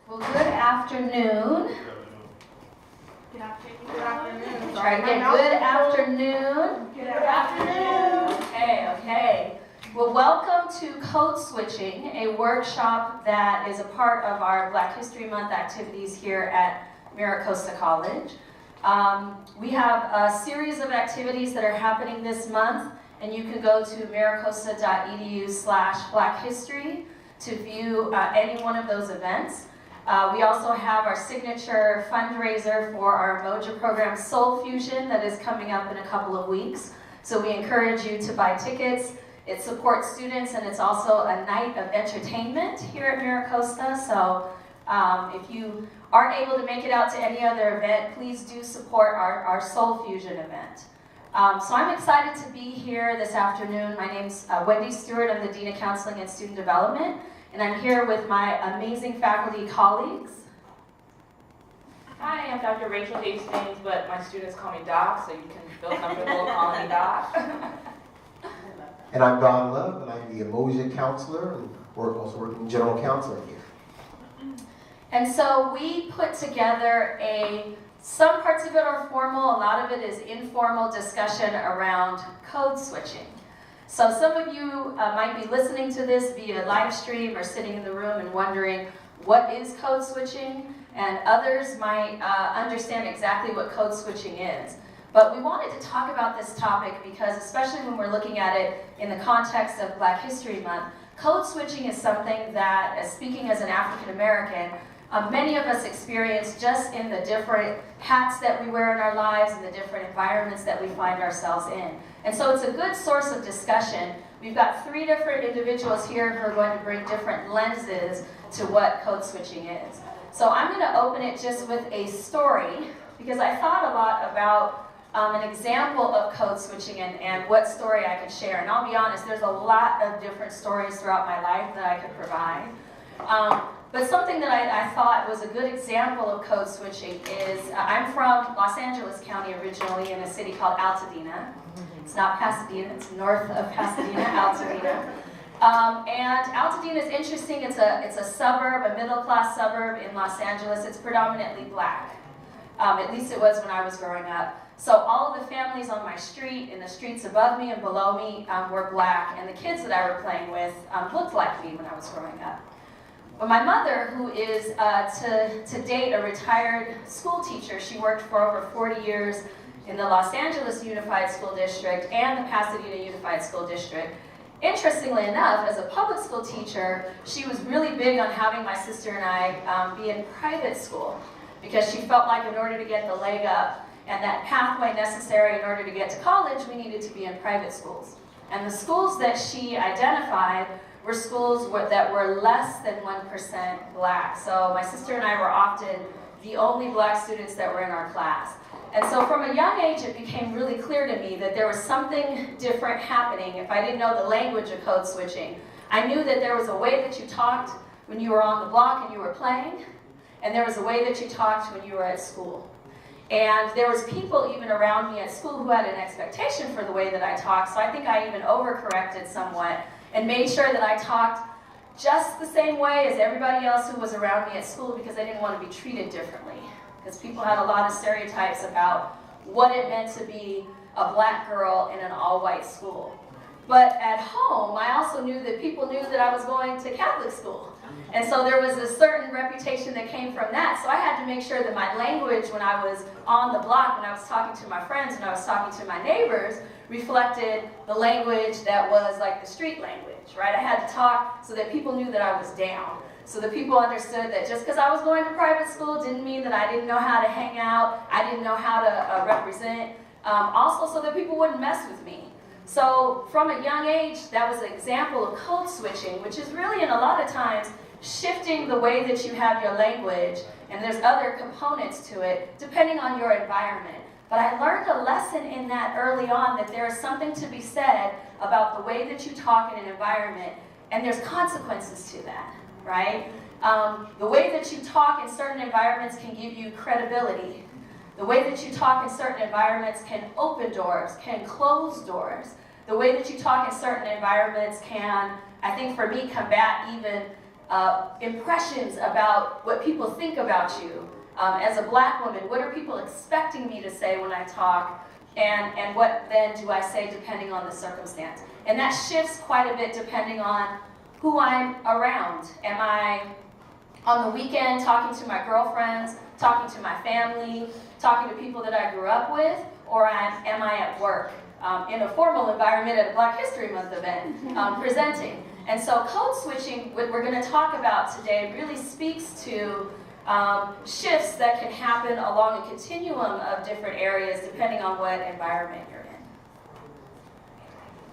Well, good afternoon. Good afternoon. Try to get good afternoon. Good afternoon. Okay. Well, welcome to Code Switching, a workshop that is a part of our Black History Month activities here at MiraCosta College. We have a series of activities that are happening this month, and you can go to miracosta.edu/blackhistory to view any one of those events. We also have our signature fundraiser for our Moja program, Soul Fusion, that is coming up in a couple of weeks. So we encourage you to buy tickets. It supports students, and it's also a night of entertainment here at MiraCosta. So if you aren't able to make it out to any other event, please do support our Soul Fusion event. So I'm excited to be here this afternoon. My name's Wendy Stewart. I'm the Dean of Counseling and Student Development. And I'm here with my amazing faculty colleagues. Hi, I'm Dr. Rachel Hastings, but my students call me Doc, so you can feel comfortable calling me Doc. And I'm Don Love, and I'm the Emoja counselor, and also working general counselor here. And so we put together some parts of it are formal, a lot of it is informal discussion around code switching. So some of you might be listening to this via live stream or sitting in the room and wondering, what is code switching? And others might understand exactly what code switching is. But we wanted to talk about this topic because, especially when we're looking at it in the context of Black History Month, code switching is something that, speaking as an African American, many of us experience just in the different hats that we wear in our lives and the different environments that we find ourselves in. And so it's a good source of discussion. We've got 3 different individuals here who are going to bring different lenses to what code switching is. So I'm going to open it just with a story because I thought a lot about an example of code switching and what story I could share. And I'll be honest, there's a lot of different stories throughout my life that I could provide. But something that I thought was a good example of code switching is, I'm from Los Angeles County originally in a city called Altadena. It's not Pasadena, it's north of Pasadena, Altadena. And Altadena is interesting. It's a suburb, a middle-class suburb in Los Angeles. It's predominantly black. At least it was when I was growing up. So all of the families on my street, in the streets above me and below me, were black, and the kids that I were playing with looked like me when I was growing up. But my mother, who is to date a retired school teacher, she worked for over 40 years in the Los Angeles Unified School District and the Pasadena Unified School District. Interestingly enough, as a public school teacher, she was really big on having my sister and I be in private school because she felt like in order to get the leg up and that pathway necessary in order to get to college, we needed to be in private schools. And the schools that she identified were schools that were less than 1% black. So my sister and I were often the only black students that were in our class. And so from a young age, it became really clear to me that there was something different happening if I didn't know the language of code switching. I knew that there was a way that you talked when you were on the block and you were playing, and there was a way that you talked when you were at school. And there was people even around me at school who had an expectation for the way that I talked, so I think I even overcorrected somewhat and made sure that I talked just the same way as everybody else who was around me at school because I didn't want to be treated differently. Because people had a lot of stereotypes about what it meant to be a black girl in an all-white school. But at home, I also knew that people knew that I was going to Catholic school. And so there was a certain reputation that came from that. So I had to make sure that my language when I was on the block, when I was talking to my friends, when I was talking to my neighbors, reflected the language that was like the street language, right? I had to talk so that people knew that I was down. So that people understood that just because I was going to private school didn't mean that I didn't know how to hang out, I didn't know how to represent, also so that people wouldn't mess with me. So from a young age, that was an example of code switching, which is really in a lot of times shifting the way that you have your language, and there's other components to it, depending on your environment. But I learned a lesson in that early on, that there is something to be said about the way that you talk in an environment, and there's consequences to that. Right? The way that you talk in certain environments can give you credibility. The way that you talk in certain environments can open doors, can close doors. The way that you talk in certain environments can, I think for me, combat even impressions about what people think about you. As a black woman, what are people expecting me to say when I talk? And what then do I say depending on the circumstance? And that shifts quite a bit depending on who I'm around. Am I on the weekend talking to my girlfriends, talking to my family, talking to people that I grew up with, or am I at work in a formal environment at a Black History Month event presenting? And so code switching, what we're going to talk about today, really speaks to shifts that can happen along a continuum of different areas depending on what environment you're in.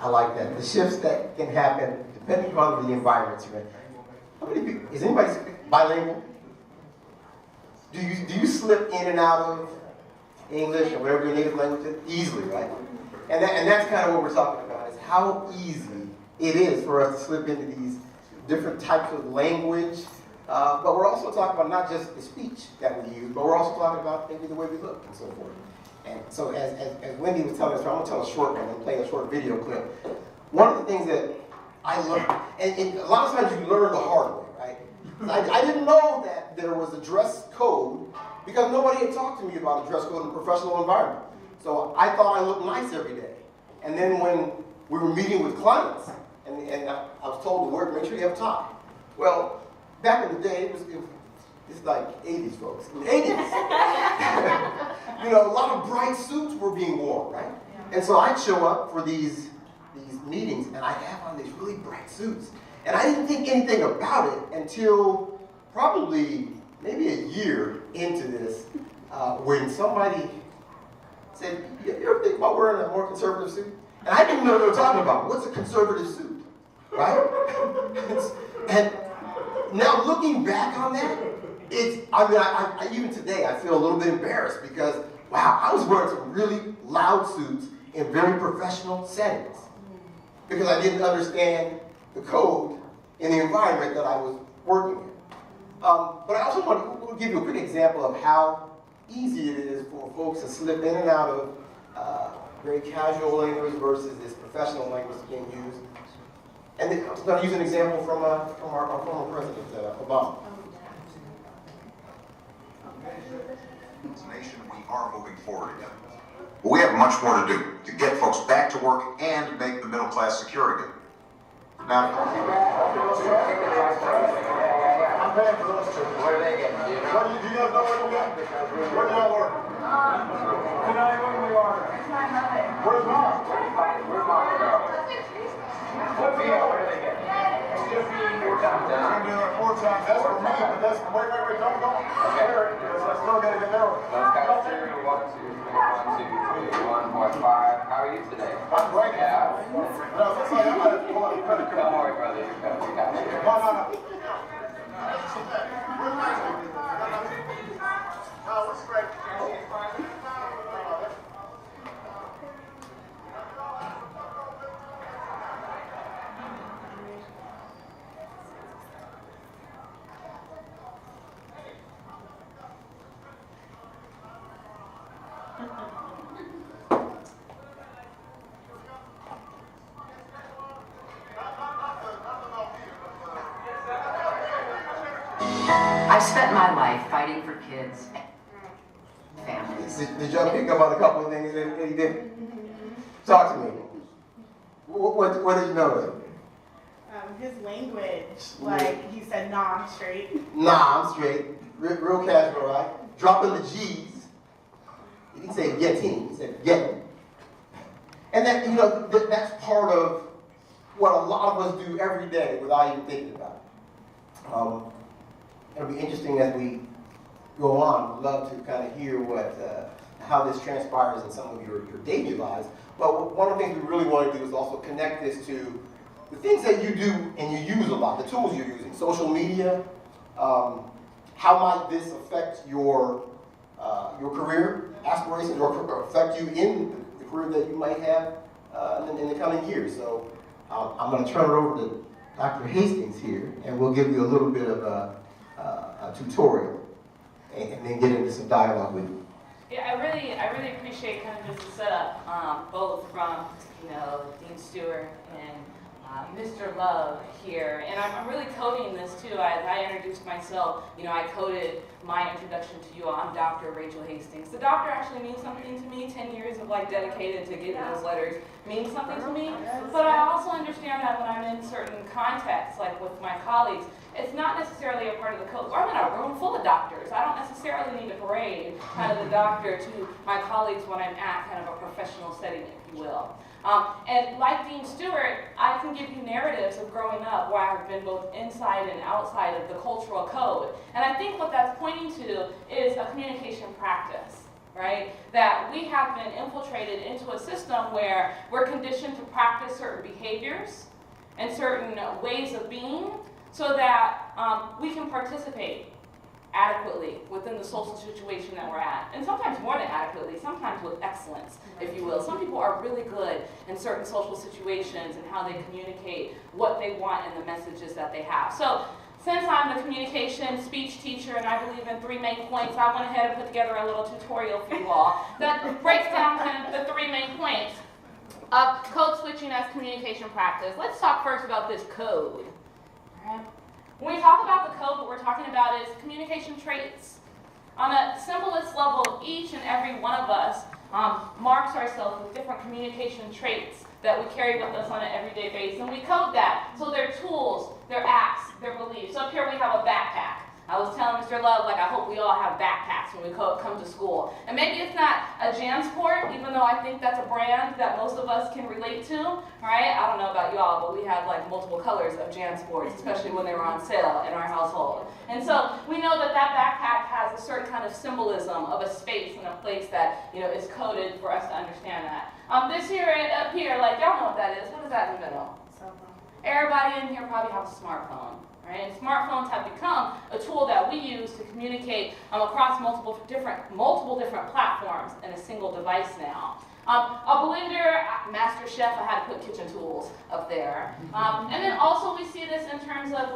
I like that. The shifts that can happen depending on the environment you're in. How many people, is anybody bilingual? Do you slip in and out of English or whatever your native language is? Easily, right? And that's kind of what we're talking about, is how easy it is for us to slip into these different types of language. But we're also talking about not just the speech that we use, but we're also talking about maybe the way we look and so forth. And so as Wendy was telling us, I'm going to tell a short one and play a short video clip. One of the things that I learned, and a lot of times you learn the hard way, right? I didn't know that there was a dress code because nobody had talked to me about a dress code in a professional environment. So I thought I looked nice every day. And then when we were meeting with clients, and I was told to make sure you have a tie. Well, back in the day, it's like 80s, folks. In the 80s, you know, a lot of bright suits were being worn, right? And so I'd show up for these meetings, and I'd have on these really bright suits. And I didn't think anything about it until probably maybe a year into this, when somebody said, you ever think about wearing a more conservative suit? And I didn't know what they were talking about. What's a conservative suit, right? And now looking back on that, I even today, I feel a little bit embarrassed because, wow, I was wearing some really loud suits in very professional settings because I didn't understand the code in the environment that I was working in. But I also want to give you a quick example of how easy it is for folks to slip in and out of very casual language versus this professional language being used. And then I'm going to use an example from our former president, Obama. As a nation, we are moving forward again. But we have much more to do to get folks back to work and make the middle class secure again. Now, I'm paying for those two. Where are they getting? Do you guys know where they're getting? Where do y'all work? Tonight, when we are. Where's Mom? Where's Mom? What via? Where are they getting? It's just being 4 times. It's going to be like 4 times. That's for me, but that's, wait, don't go. Okay. Because I still got to get there. Let's count through 1, 2, 3, 1, 2, 3, 1, 5. How are you today? I'm great. Yeah. No, that's like, I'm going to pull out a credit card. Don't worry, brother. You got it. No. What's great? I spent my life fighting for kids, families. Did y'all pick up on a couple of things that he did? Talk to me. What did you notice? His language, like he said, nah, I'm straight. Nah, I'm straight. Real casual, right? Dropping the G's. He didn't say getting, he said getting. And that, you know, that's part of what a lot of us do every day without even thinking about it. It'll be interesting as we go on. We'd love to kind of hear how this transpires in some of your daily lives. But one of the things we really want to do is also connect this to the things that you do and you use a lot, the tools you're using, social media. How might this affect your career aspirations or affect you in the career that you might have in the coming years? So I'm going to turn it over to Dr. Hastings here, and we'll give you a little bit of a tutorial and then get into some dialogue with you. Yeah, I really appreciate kind of just the setup, both from Dean Stewart and Mr. Love here, and I'm really coding this too. As I introduced myself, I coded my introduction to you. I'm Dr. Rachel Hastings. The doctor actually means something to me. 10 years of dedicated to getting those letters means something to me. But I also understand that when I'm in certain contexts, like with my colleagues, it's not necessarily a part of the code. Or I'm in a room full of doctors. I don't necessarily need to parade the doctor to my colleagues when I'm at kind of a professional setting, if you will. And like Dean Stewart, I can give you narratives of growing up where I've been both inside and outside of the cultural code. And I think what that's pointing to is a communication practice, right? That we have been infiltrated into a system where we're conditioned to practice certain behaviors and certain ways of being so that we can participate adequately within the social situation that we're at. And sometimes more than adequately, sometimes with excellence, if you will. Some people are really good in certain social situations and how they communicate what they want and the messages that they have. So since I'm the communication speech teacher and I believe in 3 main points, I went ahead and put together a little tutorial for you all that breaks down kind of the 3 main points of code switching as communication practice. Let's talk first about this code. All right. When we talk about the code, what we're talking about is communication traits. On a simplest level, each and every one of us marks ourselves with different communication traits that we carry with us on an everyday basis, and we code that. So they're tools, they're acts, they're beliefs. So up here we have a backpack. I was telling Mr. Love, I hope we all have backpacks when we come to school. And maybe it's not a JanSport, even though I think that's a brand that most of us can relate to, right? I don't know about y'all, but we had multiple colors of JanSports, especially when they were on sale in our household. And so we know that that backpack has a certain kind of symbolism of a space and a place that is coded for us to understand that. This here, up here, y'all know what that is. What is that in the middle? Cell phone. Everybody in here probably has a smartphone. Right? And smartphones have become a tool that we use to communicate across multiple different platforms in a single device now. A blender, master chef, I had to put kitchen tools up there. And then also we see this in terms of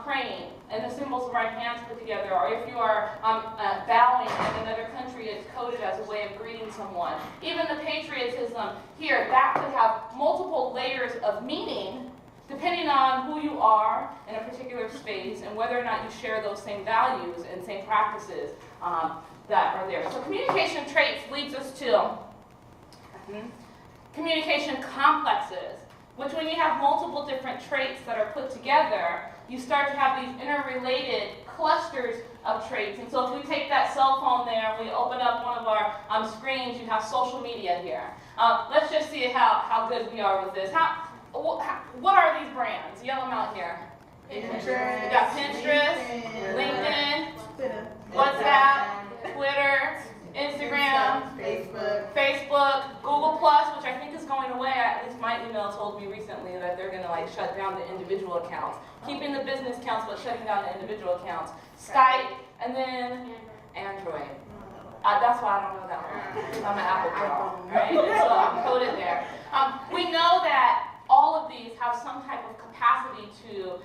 praying and the symbols of our hands put together, or if you are bowing in another country, it's coded as a way of greeting someone. Even the patriotism here, that could have multiple layers of meaning depending on who you are in a particular space and whether or not you share those same values and same practices that are there. So communication traits leads us to communication complexes, which when you have multiple different traits that are put together, you start to have these interrelated clusters of traits. And so if we take that cell phone there and we open up one of our screens, you have social media here. Let's just see how good we are with this. What are these brands? Yell them out here. Pinterest. We got Pinterest, LinkedIn, WhatsApp, Twitter, Instagram, Facebook, Google Plus, which I think is going away. At least my email told me recently that they're going to shut down the individual accounts, keeping the business accounts but shutting down the individual accounts. Skype, and then Android. That's why I don't know that one. I'm an Apple girl, right? So I'm coded there. We know that all of these have some type of capacity to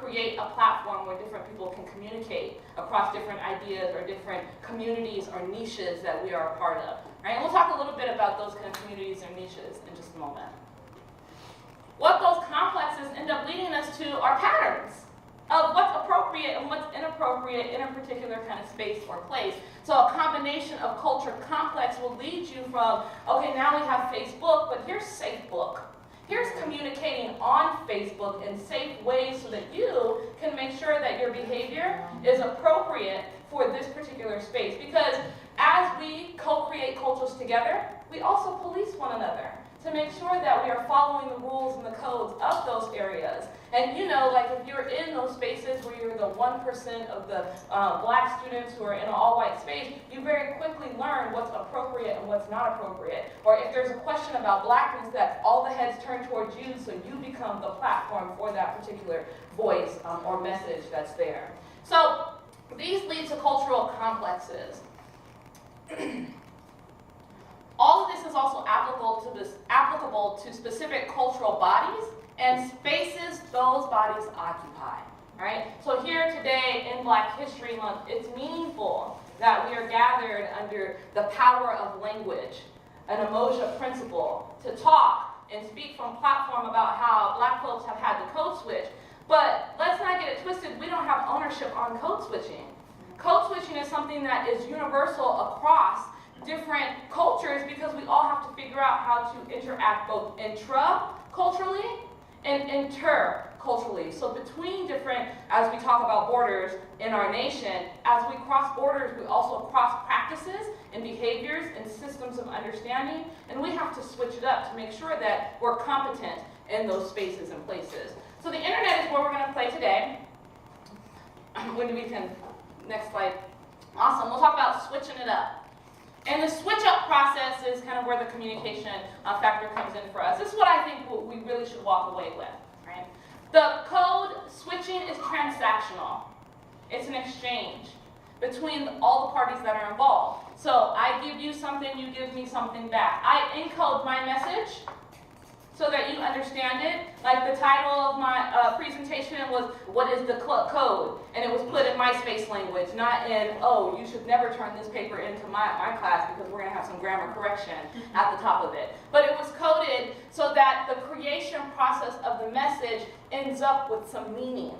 create a platform where different people can communicate across different ideas or different communities or niches that we are a part of. Right? And we'll talk a little bit about those kind of communities or niches in just a moment. What those complexes end up leading us to are patterns of what's appropriate and what's inappropriate in a particular kind of space or place. So a combination of culture complex will lead you from, okay, now we have Facebook, but here's SafeBook. Here's communicating on Facebook in safe ways so that you can make sure that your behavior is appropriate for this particular space. Because as we co-create cultures together, we also police one another to make sure that we are following the rules and the codes of those areas. And if you're in those spaces where you're the 1% of the black students who are in an all-white space, you very quickly learn what's appropriate and what's not appropriate. Or if there's a question about blackness, that all the heads turn towards you, so you become the platform for that particular voice or message that's there. So these lead to cultural complexes. All of this is also applicable to specific cultural bodies and spaces those bodies occupy. Right? So here today in Black History Month, it's meaningful that we are gathered under the power of language, an Umoja principle, to talk and speak from platform about how Black folks have had to code switch. But let's not get it twisted, we don't have ownership on code switching. Code switching is something that is universal across different cultures because we all have to figure out how to interact both intra-culturally and inter-culturally. So between different, as we talk about borders in our nation, as we cross borders, we also cross practices and behaviors and systems of understanding, and we have to switch it up to make sure that we're competent in those spaces and places. So the internet is where we're going to play today. When we can, next slide. Awesome, we'll talk about switching it up. And the switch up process is kind of where the communication factor comes in for us. This is what I think we really should walk away with, right? The code switching is transactional. It's an exchange between all the parties that are involved. So I give you something, you give me something back. I encode my message so that you understand it. Like the title of my presentation was, what is the code? And it was put in MySpace language, not in, oh, you should never turn this paper into my class because we're gonna have some grammar correction at the top of it. But it was coded so that the creation process of the message ends up with some meaning.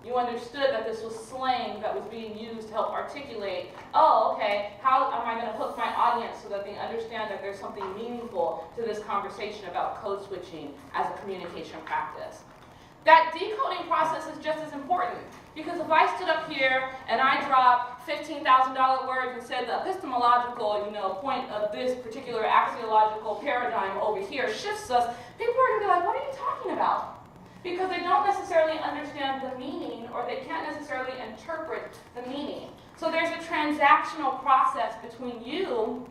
You understood that this was slang that was being used to help articulate, oh, okay, how am I going to hook my audience so that they understand that there's something meaningful to this conversation about code switching as a communication practice. That decoding process is just as important because if I stood up here and I dropped $15,000 words and said the epistemological, point of this particular axiological paradigm over here shifts us, people are going to be like, what are you talking about? Because they don't necessarily understand the meaning or they can't necessarily interpret the meaning. So there's a transactional process between you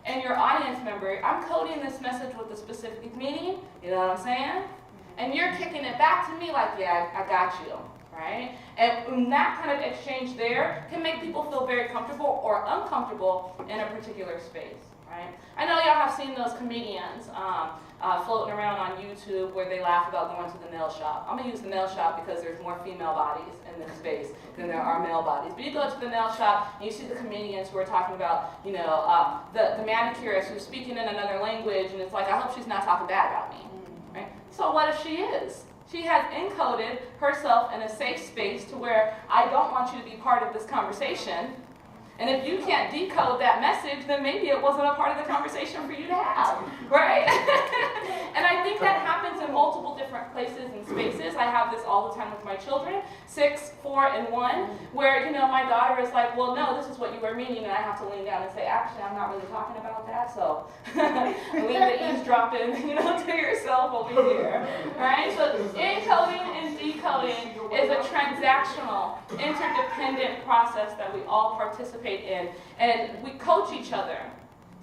and your audience member. I'm coding this message with a specific meaning, you know what I'm saying? And you're kicking it back to me like, yeah, I got you, right? And that kind of exchange there can make people feel very comfortable or uncomfortable in a particular space, right? I know y'all have seen those comedians floating around on YouTube where they laugh about going to the nail shop. I'm gonna use the nail shop because there's more female bodies in this space than there are male bodies. But you go to the nail shop and you see the comedians who are talking about, the manicurist who's speaking in another language, and it's like, I hope she's not talking bad about me, right? So what if she is? She has encoded herself in a safe space to where I don't want you to be part of this conversation. And if you can't decode that message, then maybe it wasn't a part of the conversation for you to have, right? And I think that happens in multiple different places and spaces. I have this all the time with my children, 6, 4, and 1, where, my daughter is like, well, no, this is what you were meaning, and I have to lean down and say, actually, I'm not really talking about that, so leave the eavesdropping, to yourself over here, right? So encoding and decoding is a transactional, interdependent process that we all participate in, and we coach each other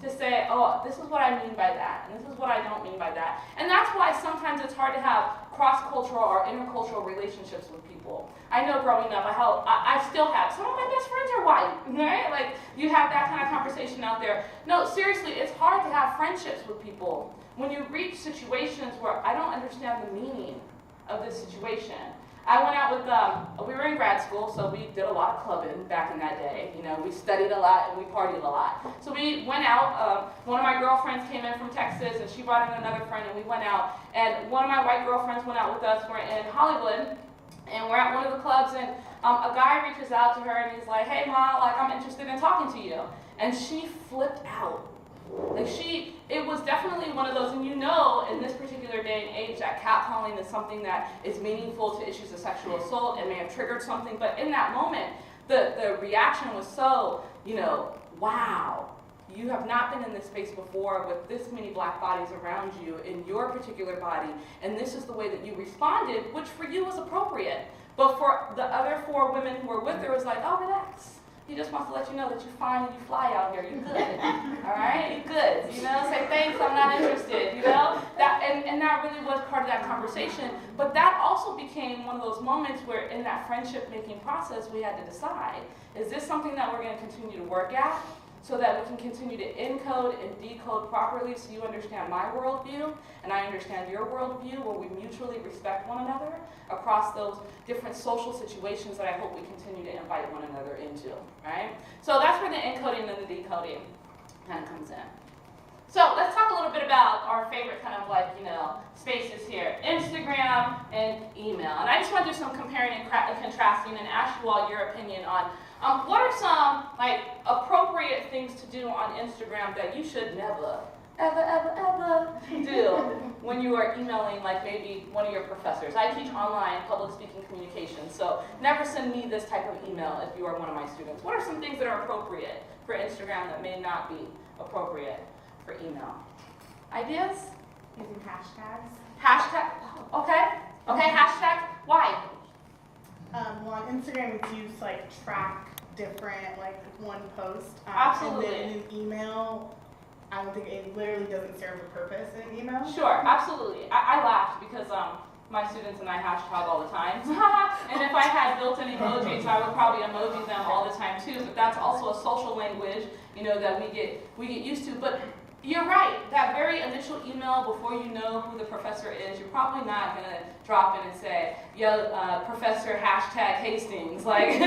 to say, oh, this is what I mean by that, and this is what I don't mean by that. And that's why sometimes it's hard to have cross-cultural or intercultural relationships with people. I know growing up, I still have, some of my best friends are white, right? Like, you have that kind of conversation out there. No, seriously, it's hard to have friendships with people when you reach situations where I don't understand the meaning of this situation. I went out with, we were in grad school, so we did a lot of clubbing back in that day. We studied a lot and we partied a lot. So we went out, one of my girlfriends came in from Texas and she brought in another friend and we went out. And one of my white girlfriends went out with us. We're in Hollywood and we're at one of the clubs and a guy reaches out to her and he's like, hey Ma, like I'm interested in talking to you. And she flipped out. Like it was definitely one of those, and in this particular day and age that catcalling is something that is meaningful to issues of sexual assault and may have triggered something, but in that moment, the reaction was so, wow, you have not been in this space before with this many black bodies around you in your particular body, and this is the way that you responded, which for you was appropriate. But for the other 4 women who were with her, it was like, oh, relax. He just wants to let you know that you're fine and you fly out here. You're good. All right? You're good. Say thanks, I'm not interested. And that really was part of that conversation. But that also became one of those moments where in that friendship making process we had to decide, is this something that we're going to continue to work at so that we can continue to encode and decode properly so you understand my worldview and I understand your worldview, where we mutually respect one another across those different social situations that I hope we continue to invite one another into, right? So that's where the encoding and the decoding kind of comes in. So let's talk a little bit about our favorite kind of like, spaces here. Instagram and email. And I just want to do some comparing and contrasting and ask you all your opinion on what are some like appropriate things to do on Instagram that you should never, ever do when you are emailing like maybe one of your professors. I teach online public speaking communications, so never send me this type of email if you are one of my students. What are some things that are appropriate for Instagram that may not be appropriate for email? Ideas? Using hashtags. Hashtag, okay, hashtag, why? Well, on Instagram, it's used to like track different, like one post. Absolutely. And then in an email, I don't think it literally doesn't serve a purpose in an email. Sure, absolutely. I laughed because my students and I hashtag all the time. And if I had built-in emojis, I would probably emoji them all the time too. But that's also a social language, that we get used to. But you're right. That very initial email before you know who the professor is, you're probably not gonna drop in and say, "Yo, Professor #Hastings." Like.